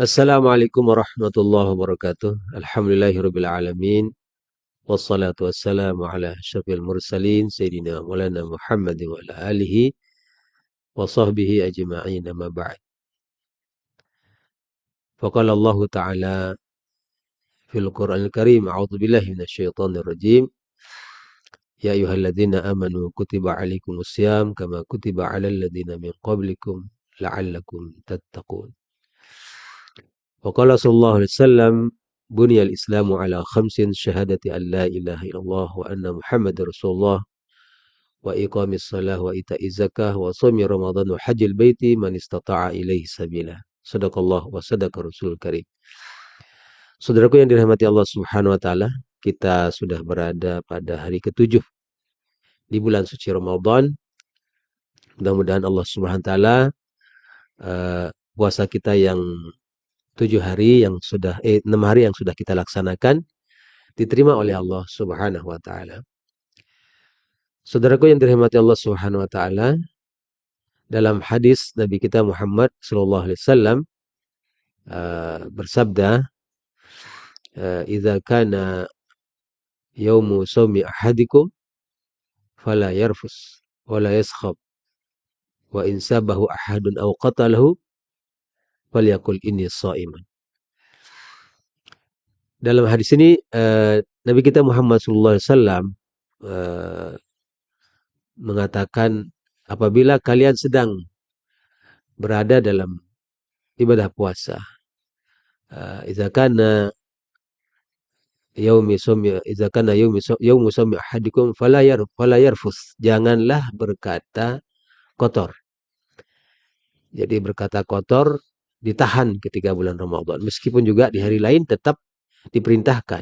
Assalamualaikum warahmatullahi wabarakatuh. Alhamdulillahirabbil alamin. Wassalatu wassalamu ala asyrafil mursalin sayyidina Maulana Muhammadin wa ala alihi wa sahbihi ajma'in, amma ba'd. Faqala Allah Ta'ala fil Qur'anil Karim, a'udzu billahi minasyaitonir rajim. Ya ayyuhalladzina amanu kutiba alaikumus syiyam kama kutiba alal ladzina min qablikum la'allakum tattaqun. Waqala sallallahu alaihi wasallam, buniyal islamu ala khamsin syahadati an la ilaha illallah wa anna muhammadar rasulullah wa iqamis salah wa ita'iz zakah wa shaumi ramadan wa hajjil baiti man istata'a ilaihi sabila. Sadaqallah wa sadaqa rasul karim. Saudaraku yang dirahmati Allah Subhanahu wa taala, kita sudah berada pada hari ke-7 di bulan suci Ramadan. Mudah-mudahan Allah Subhanahu wa taala puasa kita yang 6 hari yang sudah kita laksanakan diterima oleh Allah Subhanahu wa taala. Saudaraku yang dirahmati Allah Subhanahu wa taala, dalam hadis Nabi kita Muhammad sallallahu alaihi wasallam bersabda, "Idza kana yaumu shaumi ahadikum fala yarfus wala yaskhab wa in sabahu ahadun aw qatalahu falyaqul inni shaiman." Dalam hadis ini Nabi kita Muhammad sallallahu alaihi wasallam mengatakan, apabila kalian sedang berada dalam ibadah puasa, idza kana yaumu shaumi ahadikum fala yarfus, janganlah berkata kotor. Jadi berkata kotor ditahan ketika bulan Ramadan. Meskipun juga di hari lain tetap diperintahkan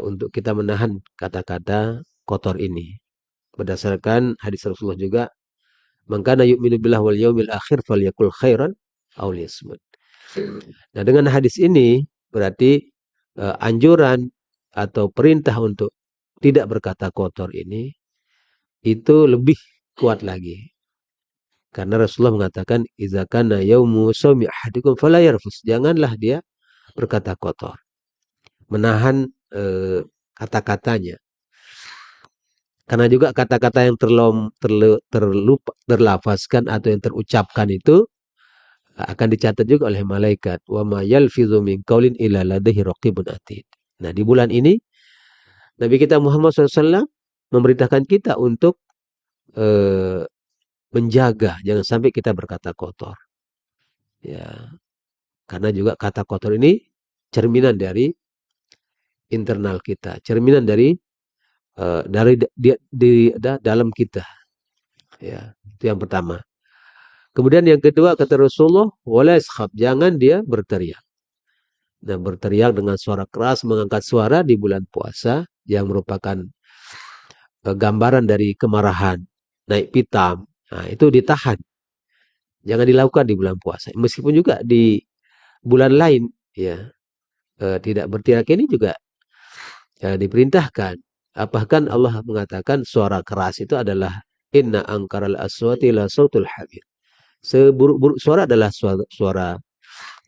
untuk kita menahan kata-kata kotor ini. Berdasarkan hadis Rasulullah juga, man kana yu'minu billahi wal yaumil akhir falyakul khairan aw liyasmut. Nah, dengan hadis ini berarti anjuran atau perintah untuk tidak berkata kotor ini itu lebih kuat lagi. Karena Rasulullah mengatakan, idza kana yaumu shaumi ahadikum fala yarfus, janganlah dia berkata kotor. Menahan kata-katanya. Karena juga kata-kata yang terlafazkan atau yang terucapkan itu akan dicatat juga oleh malaikat. Wa ma yalfizu min qaulin illa ladaihi raqibun atid. Nah, di bulan ini Nabi kita Muhammad SAW memerintahkan kita untuk menjaga jangan sampai kita berkata kotor. Ya. Karena juga kata kotor ini cerminan dari internal kita, cerminan dari dalam kita. Ya, itu yang pertama. Kemudian yang kedua, kata Rasulullah, wala yaskhab, jangan dia berteriak. Nah, berteriak dengan suara keras, mengangkat suara di bulan puasa yang merupakan gambaran dari kemarahan, naik pitam. Nah, itu ditahan. Jangan dilakukan di bulan puasa. Meskipun juga di bulan lain, ya, tidak berteriak ini juga diperintahkan. Bahkan Allah mengatakan suara keras itu adalah inna angkaral aswati la sautul hamir. Seburuk-buruk suara adalah suara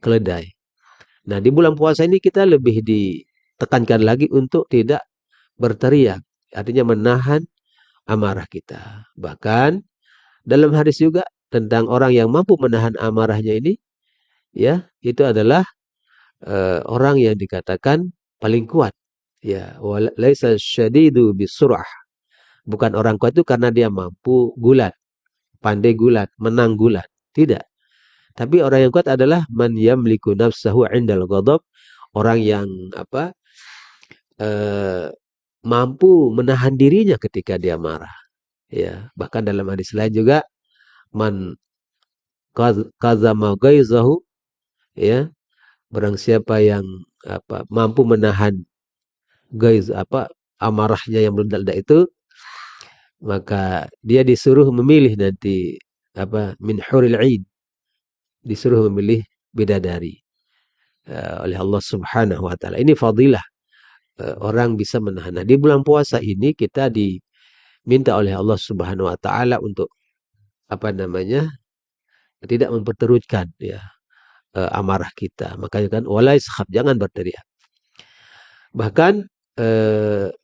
keledai. Nah, di bulan puasa ini kita lebih ditekankan lagi untuk tidak berteriak. Artinya menahan amarah kita. Bahkan dalam hadis juga tentang orang yang mampu menahan amarahnya ini, ya, itu adalah orang yang dikatakan paling kuat. Ya, laisa syadidu bisur'ah. Bukan orang kuat itu karena dia mampu gulat, pandai gulat, menang gulat. Tidak. Tapi orang yang kuat adalah man yamliku nafsahu 'indal ghadab, orang yang mampu menahan dirinya ketika dia marah. Ya, bahkan dalam hadis lain juga man kazama ghaizahu, ya, barang siapa yang mampu menahan amarahnya yang meledak itu, maka dia disuruh memilih nanti min huril 'ain, disuruh memilih bidadari oleh Allah Subhanahu wa taala. Ini fadilah orang bisa menahan. Nah, di bulan puasa ini kita diminta oleh Allah Subhanahu wa taala untuk tidak memperturutkan, ya, amarah kita. Makanya kan wala yaskhab, jangan berteriak. Bahkan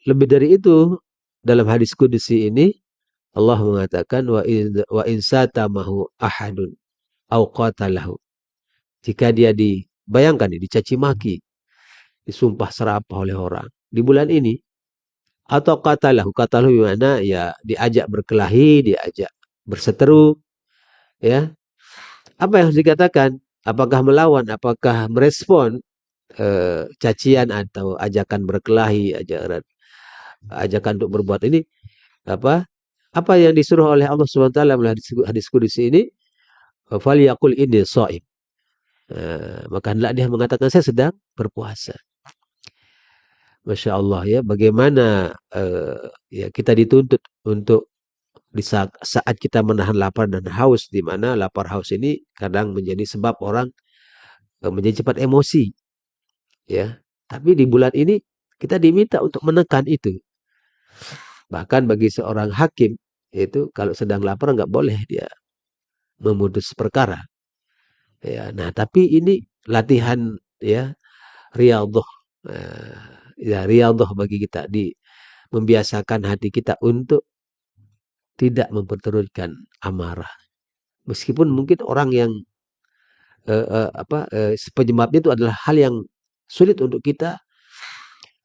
lebih dari itu, dalam hadis qudsi ini Allah mengatakan wa in satamahu ahadun au qatalahu. Jika dia dibayangkan dicaci maki, disumpah serapah oleh orang di bulan ini, atau qatalahu gimana ya, diajak berkelahi, diajak berseteru, ya. Apa yang harus dikatakan? Apakah melawan, apakah merespon cacian atau ajakan berkelahi, ajakan untuk berbuat ini? Apa yang disuruh oleh Allah Subhanahu wa taala melalui hadis qudsi ini? Falyaqul inni shaim. Maka hendaklah dia mengatakan saya sedang berpuasa. Masya Allah ya, bagaimana ya kita dituntut untuk di saat kita menahan lapar dan haus, di mana lapar haus ini kadang menjadi sebab orang menjadi cepat emosi, ya. Tapi di bulan ini kita diminta untuk menekan itu. Bahkan bagi seorang hakim itu kalau sedang lapar nggak boleh dia memutus perkara. Ya, nah tapi ini latihan ya, riyadhah, ya riyadhah bagi kita, membiasakan hati kita untuk tidak memperturutkan amarah. Meskipun mungkin orang yang penyebabnya itu adalah hal yang sulit untuk kita,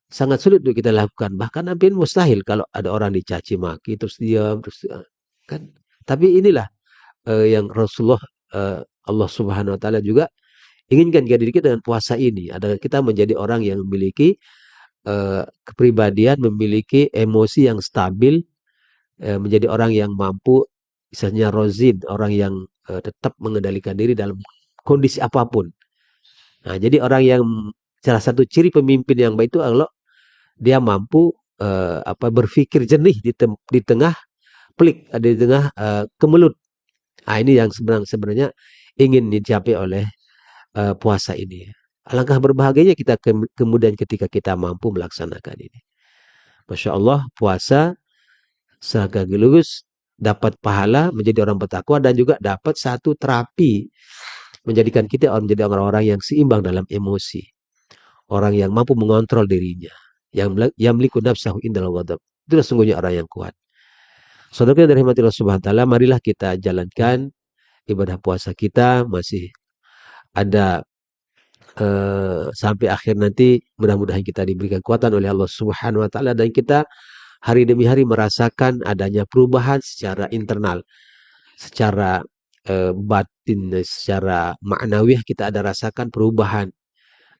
sangat sulit untuk kita lakukan. Bahkan hampir mustahil kalau ada orang dicaci maki terus diam terus kan. Tapi inilah yang Rasulullah, Allah Subhanahu wa taala juga inginkan diri kita dengan puasa ini adalah kita menjadi orang yang memiliki kepribadian, memiliki emosi yang stabil, menjadi orang yang mampu, misalnya rozin, orang yang tetap mengendalikan diri dalam kondisi apapun. Nah, jadi orang yang salah satu ciri pemimpin yang baik itu kalau dia mampu berpikir jernih di tengah pelik, di tengah kemelut. Nah, ini yang sebenarnya ingin dicapai oleh puasa ini. Alangkah berbahagianya kita kemudian ketika kita mampu melaksanakan ini. Masya Allah, puasa sekaligus dapat pahala menjadi orang bertakwa dan juga dapat satu terapi menjadikan kita menjadi orang-orang yang seimbang dalam emosi, orang yang mampu mengontrol dirinya, yang yamliku nafsahu indal ghadab. Itulah sungguhnya orang yang kuat. Saudara dari rahmati Allah Subhanahu wa taala, marilah kita jalankan ibadah puasa kita, masih ada sampai akhir nanti. Mudah-mudahan kita diberikan kekuatan oleh Allah Subhanahu wa taala dan kita hari demi hari merasakan adanya perubahan secara internal, secara batin, secara maknawiah kita ada rasakan perubahan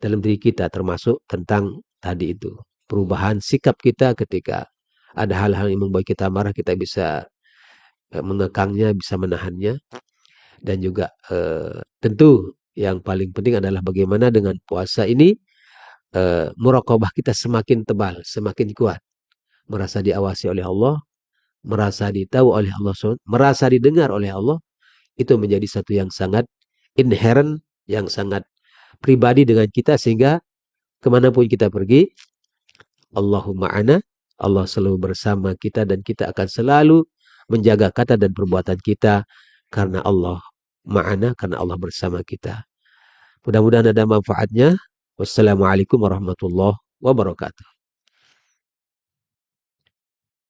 dalam diri kita, termasuk tentang tadi itu, perubahan sikap kita ketika ada hal-hal yang membuat kita marah, kita bisa mengekangnya, bisa menahannya. Dan juga tentu yang paling penting adalah bagaimana dengan puasa ini muraqabah kita semakin tebal, semakin kuat, merasa diawasi oleh Allah, merasa ditahu oleh Allah, merasa didengar oleh Allah. Itu menjadi satu yang sangat inherent, yang sangat pribadi dengan kita, sehingga kemanapun kita pergi, Allahumma ana, Allah selalu bersama kita dan kita akan selalu menjaga kata dan perbuatan kita karena Allah ma'ana, karena Allah bersama kita. Mudah-mudahan ada manfaatnya. Wassalamualaikum warahmatullahi wabarakatuh.